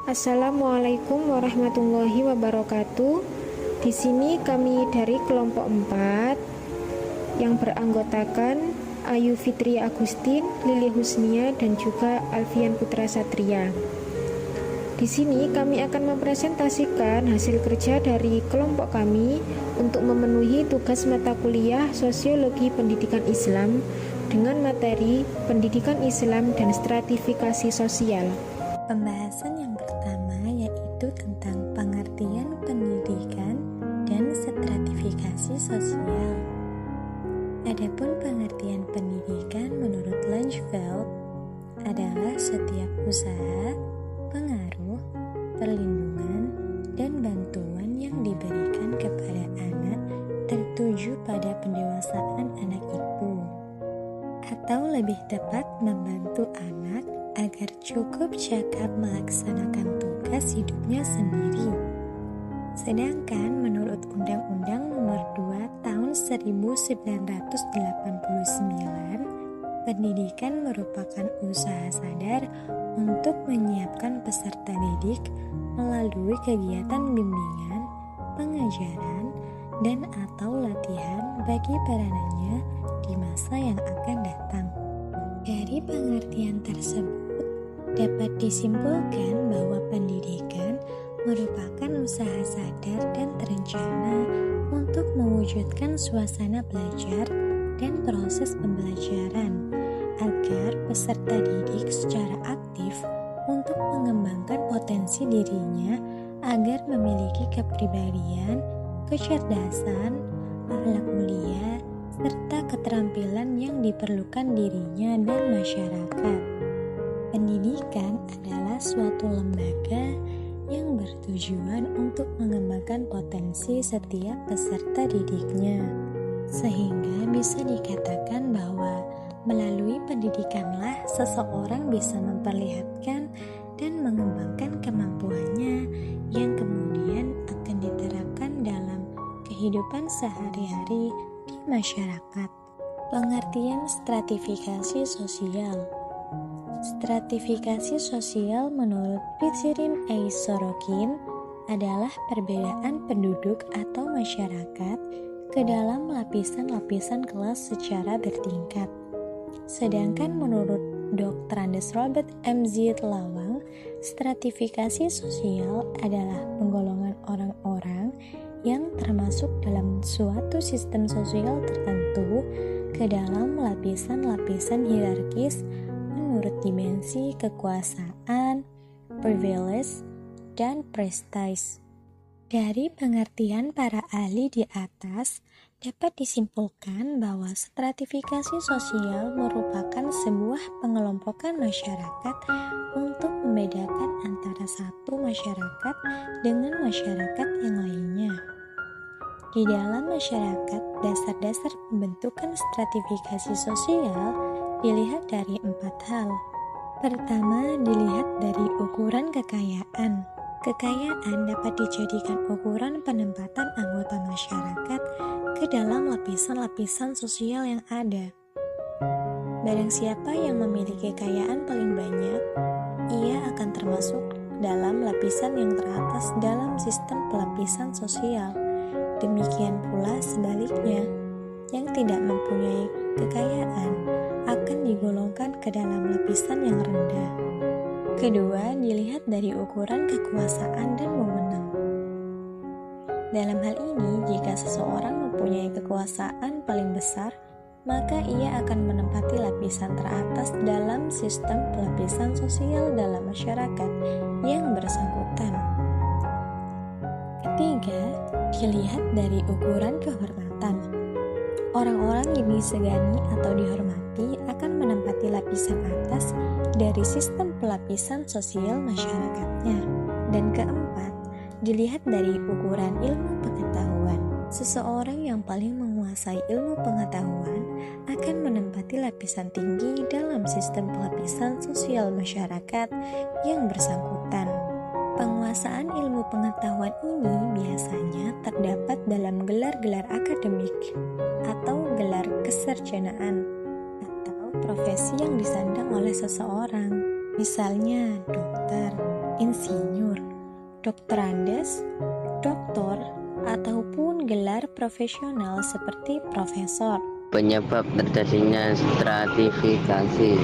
Assalamualaikum warahmatullahi wabarakatuh. Di sini kami dari kelompok 4 yang beranggotakan Ayu Fitri Agustin, Lili Husnia, dan juga Alfian Putra Satria. Di sini kami akan mempresentasikan hasil kerja dari kelompok kami untuk memenuhi tugas mata kuliah Sosiologi Pendidikan Islam dengan materi Pendidikan Islam dan Stratifikasi Sosial. Pembahasan yang pertama yaitu tentang pengertian pendidikan dan stratifikasi sosial. Adapun pengertian pendidikan menurut Langeveldt adalah setiap usaha, pengaruh, perlindungan, dan bantuan yang diberikan kepada anak tertuju pada pendewasaan anak itu, atau lebih tepat membantu anak agar cukup cakap melaksanakan tugas hidupnya sendiri. Sedangkan menurut Undang-Undang Nomor 2 Tahun 1989, pendidikan merupakan usaha sadar untuk menyiapkan peserta didik melalui kegiatan bimbingan, pengajaran, dan atau latihan bagi peranannya di masa yang akan datang. Dari pengertian tersebut, dapat disimpulkan bahwa pendidikan merupakan usaha sadar dan terencana untuk mewujudkan suasana belajar dan proses pembelajaran agar peserta didik secara aktif untuk mengembangkan potensi dirinya agar memiliki kepribadian, kecerdasan, akhlak mulia, serta keterampilan yang diperlukan dirinya dan masyarakat. Pendidikan adalah suatu lembaga yang bertujuan untuk mengembangkan potensi setiap peserta didiknya, sehingga bisa dikatakan bahwa melalui pendidikanlah seseorang bisa memperlihatkan dan mengembangkan kemampuannya yang kemudian akan diterapkan dalam kehidupan sehari-hari di masyarakat. Pengertian stratifikasi sosial. Stratifikasi sosial menurut Pizzirin A. Sorokin adalah perbedaan penduduk atau masyarakat ke dalam lapisan-lapisan kelas secara bertingkat. Sedangkan menurut Dr. Andes Robert M. Z. Lawang, stratifikasi sosial adalah penggolongan orang-orang yang termasuk dalam suatu sistem sosial tertentu ke dalam lapisan-lapisan hierarkis menurut dimensi kekuasaan, privilege, dan prestige. Dari pengertian para ahli di atas, dapat disimpulkan bahwa stratifikasi sosial merupakan sebuah pengelompokan masyarakat untuk membedakan antara satu masyarakat dengan masyarakat yang lainnya. Di dalam masyarakat, dasar-dasar pembentukan stratifikasi sosial dilihat dari 4 hal. Pertama, dilihat dari ukuran kekayaan. Kekayaan dapat dijadikan ukuran penempatan anggota masyarakat ke dalam lapisan-lapisan sosial yang ada. Barang siapa yang memiliki kekayaan paling banyak, ia akan termasuk dalam lapisan yang teratas dalam sistem pelapisan sosial. Demikian pula sebaliknya, yang tidak mempunyai kekayaan akan digolongkan ke dalam lapisan yang rendah. Kedua, dilihat dari ukuran kekuasaan dan wewenang. Dalam hal ini, jika seseorang mempunyai kekuasaan paling besar, maka ia akan menempati lapisan teratas dalam sistem pelapisan sosial dalam masyarakat yang bersangkutan. Ketiga, dilihat dari ukuran kehormatan. Orang-orang yang disegani atau dihormati akan menempati lapisan atas dari sistem pelapisan sosial masyarakatnya. Dan keempat, dilihat dari ukuran ilmu pengetahuan. Seseorang yang paling menguasai ilmu pengetahuan akan menempati lapisan tinggi dalam sistem pelapisan sosial masyarakat yang bersangkutan. Penguasaan ilmu pengetahuan ini biasanya terdapat dalam gelar-gelar akademik atau gelar kesarjanaan atau profesi yang disandang oleh seseorang, misalnya dokter, insinyur, doktor Andes, doktor, ataupun gelar profesional seperti profesor. Penyebab terjadinya stratifikasi.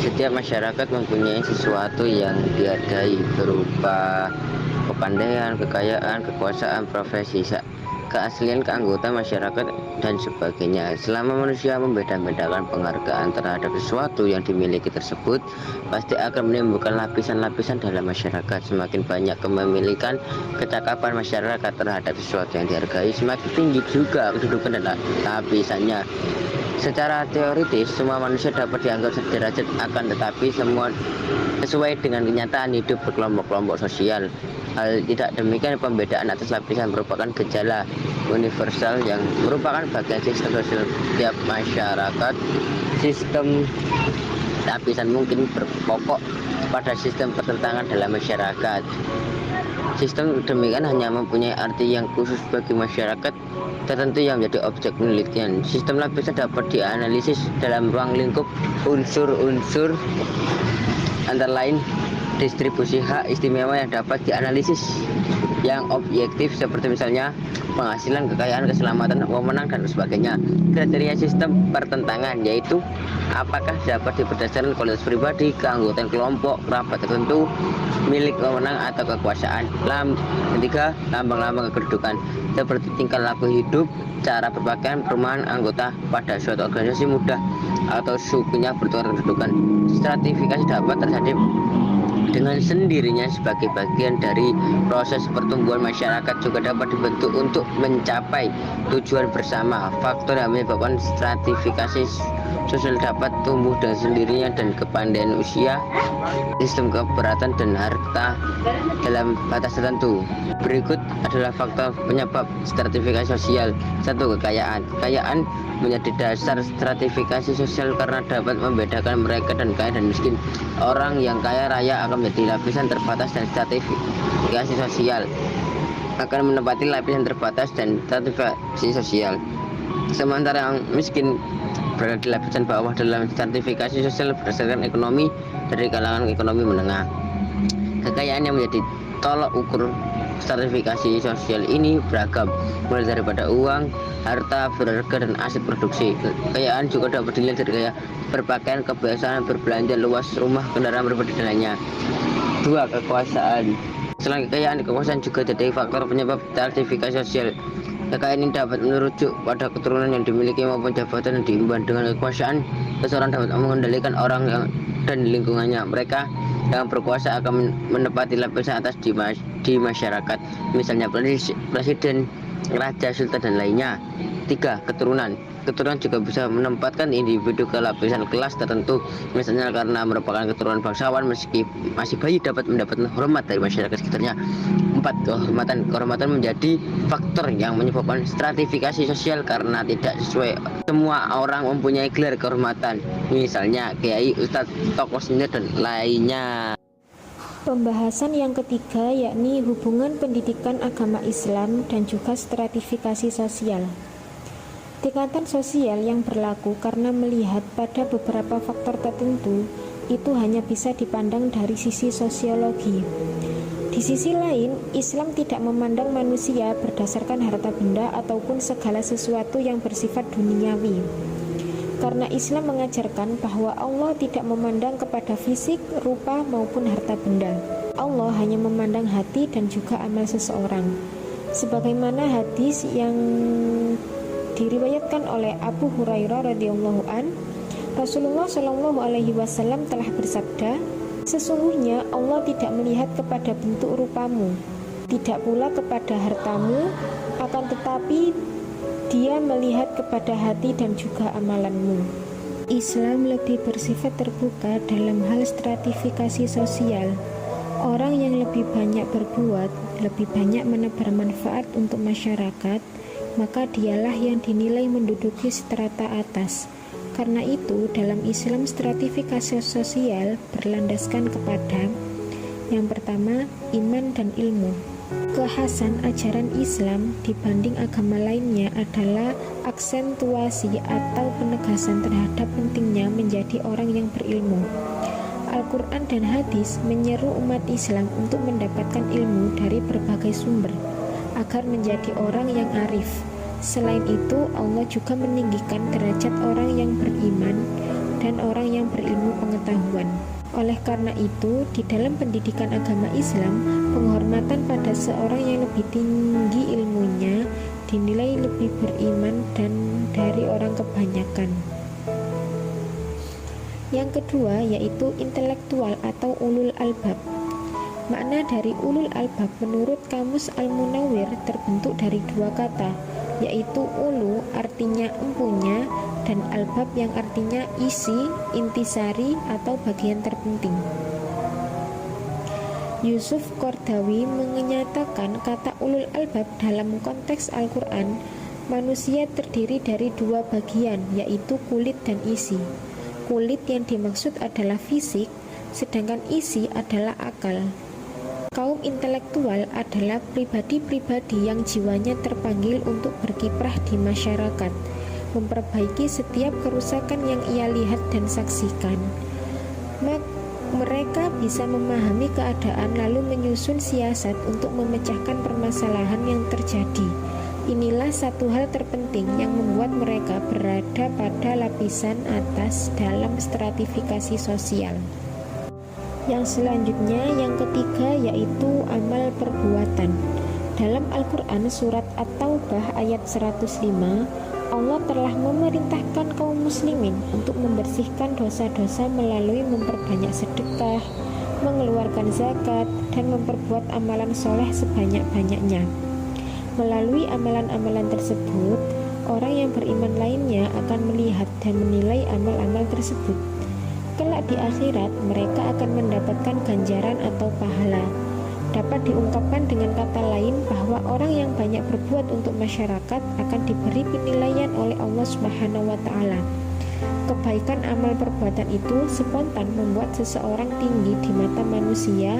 Setiap masyarakat mempunyai sesuatu yang dihargai berupa kepandaian, kekayaan, kekuasaan, profesi, keaslian, keanggotaan masyarakat, dan sebagainya. Selama manusia membeda-bedakan penghargaan terhadap sesuatu yang dimiliki tersebut, pasti akan menimbulkan lapisan-lapisan dalam masyarakat. Semakin banyak kepemilikan, kecakapan masyarakat terhadap sesuatu yang dihargai, semakin tinggi juga kedudukan dan lapisannya. Secara teoritis, semua manusia dapat dianggap sederajat, akan tetapi semua sesuai dengan kenyataan hidup berkelompok-kelompok sosial. Hal tidak demikian, pembedaan atas lapisan merupakan gejala universal yang merupakan bagian sistem sosial setiap masyarakat. Sistem lapisan mungkin berpokok pada sistem pertentangan dalam masyarakat. Sistem demikian hanya mempunyai arti yang khusus bagi masyarakat tertentu yang menjadi objek penelitian. Sistem lapisan dapat dianalisis dalam ruang lingkup unsur-unsur antara lain distribusi hak istimewa yang dapat dianalisis, yang objektif seperti misalnya penghasilan, kekayaan, keselamatan, wewenang, dan sebagainya. Kriteria sistem pertentangan yaitu apakah dapat berdasarkan kualitas pribadi, keanggotaan kelompok, kerabat tertentu, milik wewenang atau kekuasaan. Ketiga, lambang-lambang kedudukan seperti tingkah laku hidup, cara berpakaian, perumahan anggota pada suatu organisasi mudah atau sukunya bertukar kedudukan. Stratifikasi dapat terjadi dengan sendirinya sebagai bagian dari proses pertumbuhan masyarakat, juga dapat dibentuk untuk mencapai tujuan bersama. Faktor yang menyebabkan stratifikasi sosial dapat tumbuh dengan sendirinya dan kepandaian usia, sistem keberatan, dan harta dalam batas tertentu. Berikut adalah faktor penyebab stratifikasi sosial. 1. Kekayaan. Kekayaan menjadi dasar stratifikasi sosial karena dapat membedakan mereka dan kaya dan miskin. Orang yang kaya raya akan menjadi lapisan terbatas dan stratifikasi sosial akan menempati lapisan terbatas dan stratifikasi sosial. Sementara yang miskin berada di lapisan bawah dalam stratifikasi sosial berdasarkan ekonomi dari kalangan ekonomi menengah. Kekayaan yang menjadi tolok ukur stratifikasi sosial ini beragam, mulai daripada uang, harta berharga, dan aset produksi. Kekayaan juga dapat dilihat dari gaya berpakaian, kebiasaan berbelanja, luas rumah, kendaraan pribadi, dan lainnya. 2. Kekuasaan. Selain kekayaan, kekuasaan juga jadi faktor penyebab stratifikasi sosial. Kekayaan ini dapat merujuk pada keturunan yang dimiliki maupun jabatan yang diemban. Dengan kekuasaan, seseorang dapat mengendalikan orang dan lingkungannya. Mereka yang berkuasa akan menempati lapisan atas di masyarakat, misalnya presiden, raja, sultan, dan lainnya. 3. Keturunan. Keturunan juga bisa menempatkan individu ke lapisan kelas tertentu, misalnya karena merupakan keturunan bangsawan, meski masih bayi dapat mendapatkan hormat dari masyarakat sekitarnya. 4. Kehormatan. Kehormatan menjadi faktor yang menyebabkan stratifikasi sosial karena tidak sesuai semua orang mempunyai gelar kehormatan, misalnya kiai, ustadz, tokoh senior, dan lainnya. Pembahasan yang ketiga yakni hubungan pendidikan agama Islam dan juga stratifikasi sosial. Tingkatan sosial yang berlaku karena melihat pada beberapa faktor tertentu itu hanya bisa dipandang dari sisi sosiologi. Di sisi lain, Islam tidak memandang manusia berdasarkan harta benda ataupun segala sesuatu yang bersifat duniawi. Karena Islam mengajarkan bahwa Allah tidak memandang kepada fisik, rupa maupun harta benda. Allah hanya memandang hati dan juga amal seseorang. Sebagaimana hadis yang diriwayatkan oleh Abu Hurairah radhiyallahu an, Rasulullah shallallahu alaihi wasallam telah bersabda, sesungguhnya Allah tidak melihat kepada bentuk rupamu, tidak pula kepada hartamu, akan tetapi Dia melihat kepada hati dan juga amalanmu. Islam lebih bersifat terbuka dalam hal stratifikasi sosial. Orang yang lebih banyak berbuat, lebih banyak menebar manfaat untuk masyarakat, maka dialah yang dinilai menduduki strata atas. Karena itu, dalam Islam stratifikasi sosial berlandaskan kepada yang pertama, iman dan ilmu. Kekhasan ajaran Islam dibanding agama lainnya adalah aksentuasi atau penegasan terhadap pentingnya menjadi orang yang berilmu. Al-Quran dan hadis menyeru umat Islam untuk mendapatkan ilmu dari berbagai sumber agar menjadi orang yang arif. Selain itu, Allah juga meninggikan derajat orang yang beriman dan orang yang berilmu pengetahuan. Oleh karena itu, di dalam pendidikan agama Islam, penghormatan pada seorang yang lebih tinggi ilmunya dinilai lebih beriman dan dari orang kebanyakan. Yang kedua yaitu intelektual atau ulul albab. Makna dari ulul albab menurut Kamus Al-Munawwir terbentuk dari dua kata, yaitu ulu artinya empunya dan albab yang artinya isi, intisari atau bagian terpenting. Yusuf Qardawi menyatakan kata ulul albab dalam konteks Al-Quran, manusia terdiri dari dua bagian, yaitu kulit dan isi. Kulit yang dimaksud adalah fisik, sedangkan isi adalah akal. Kaum intelektual adalah pribadi-pribadi yang jiwanya terpanggil untuk berkiprah di masyarakat, memperbaiki setiap kerusakan yang ia lihat dan saksikan. Mereka bisa memahami keadaan lalu menyusun siasat untuk memecahkan permasalahan yang terjadi. Inilah satu hal terpenting yang membuat mereka berada pada lapisan atas dalam stratifikasi sosial. Yang selanjutnya, yang ketiga yaitu amal perbuatan. Dalam Al-Quran surat At-Taubah ayat 105, Allah telah memerintahkan kaum muslimin untuk membersihkan dosa-dosa melalui memperbanyak sedekah, mengeluarkan zakat, dan memperbuat amalan soleh sebanyak-banyaknya. Melalui amalan-amalan tersebut, orang yang beriman lainnya akan melihat dan menilai amal-amal tersebut. Kelak di akhirat, mereka akan mendapatkan ganjaran atau pahala. Dapat diungkapkan dengan kata lain bahwa orang yang banyak berbuat untuk masyarakat akan diberi penilaian oleh Allah Subhanahu wa Ta'ala. Kebaikan amal perbuatan itu spontan membuat seseorang tinggi di mata manusia,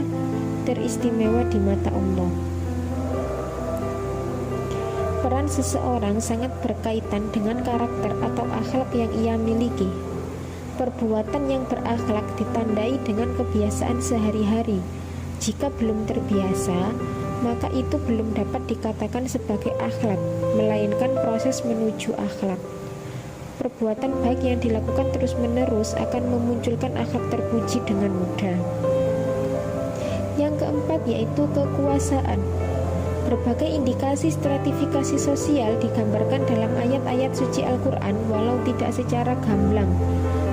teristimewa di mata Allah. Peran seseorang sangat berkaitan dengan karakter atau akhlak yang ia miliki. Perbuatan yang berakhlak ditandai dengan kebiasaan sehari-hari. Jika belum terbiasa, maka itu belum dapat dikatakan sebagai akhlak, melainkan proses menuju akhlak. Perbuatan baik yang dilakukan terus-menerus akan memunculkan akhlak terpuji dengan mudah. Yang keempat yaitu kekuasaan. Berbagai indikasi stratifikasi sosial digambarkan dalam ayat-ayat suci Al-Quran walau tidak secara gamblang.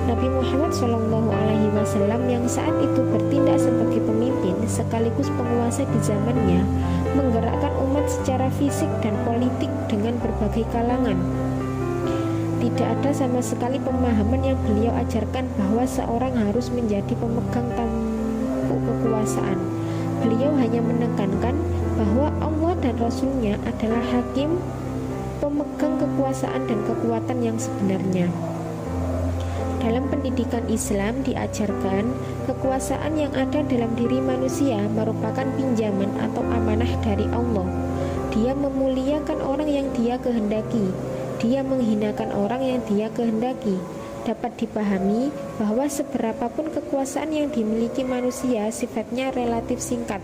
Nabi Muhammad SAW yang saat itu bertindak sebagai pemimpin sekaligus penguasa di zamannya menggerakkan umat secara fisik dan politik dengan berbagai kalangan. Tidak ada sama sekali pemahaman yang beliau ajarkan bahwa seorang harus menjadi pemegang tampuk kekuasaan. Beliau hanya menekankan bahwa Allah dan Rasul-Nya adalah hakim, pemegang kekuasaan dan kekuatan yang sebenarnya. Dalam pendidikan Islam diajarkan kekuasaan yang ada dalam diri manusia merupakan pinjaman atau amanah dari Allah. Dia memuliakan orang yang Dia kehendaki, Dia menghinakan orang yang Dia kehendaki. Dapat dipahami bahwa seberapapun kekuasaan yang dimiliki manusia sifatnya relatif singkat.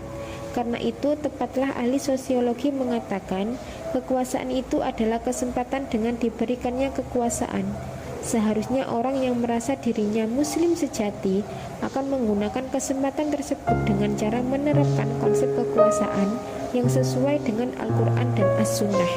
Karena itu tepatlah ahli sosiologi mengatakan kekuasaan itu adalah kesempatan dengan diberikannya kekuasaan. Seharusnya orang yang merasa dirinya muslim sejati akan menggunakan kesempatan tersebut dengan cara menerapkan konsep kekuasaan yang sesuai dengan Al-Quran dan As-Sunnah.